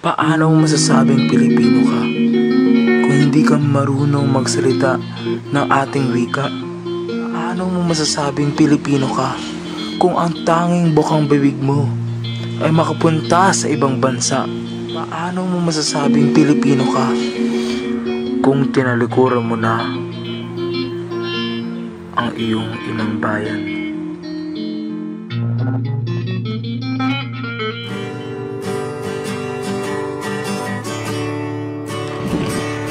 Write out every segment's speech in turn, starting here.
Paano mo masasabing Pilipino ka kung hindi ka marunong magsalita ng ating wika? Paano mo masasabing Pilipino ka kung ang tanging bukang bibig mo ay makapunta sa ibang bansa? Paano mo masasabing Pilipino ka kung tinalikuran mo na ang iyong inang bayan?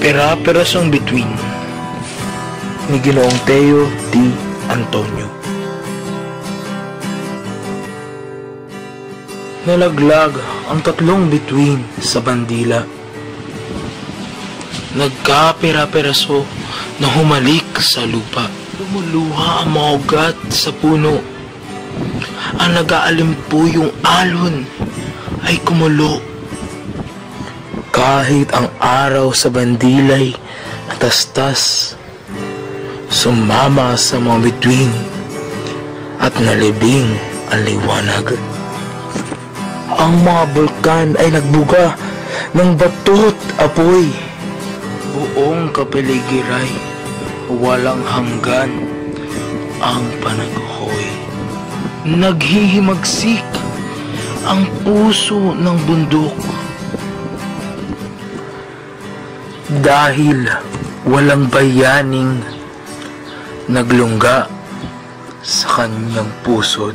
Pera-perasong Bituin ni Ginoong Teo D. Antonio. Nalaglag ang tatlong bituin sa bandila. Nagkapera-peraso na humalik sa lupa. Lumuluha ang mga ugat sa puno. Ang nag-aalimpuyong alon ay kumulo. Kahit ang araw sa bandilay natastas, sumama sa mga bituin at nalibing ang liwanag. Ang mga bulkan ay nagbuga ng bato't apoy. Buong kapaligiray, walang hanggan ang panaghoy. Naghihimagsik ang puso ng bundok. Dahil walang bayaning naglungga sa kanyang pusod.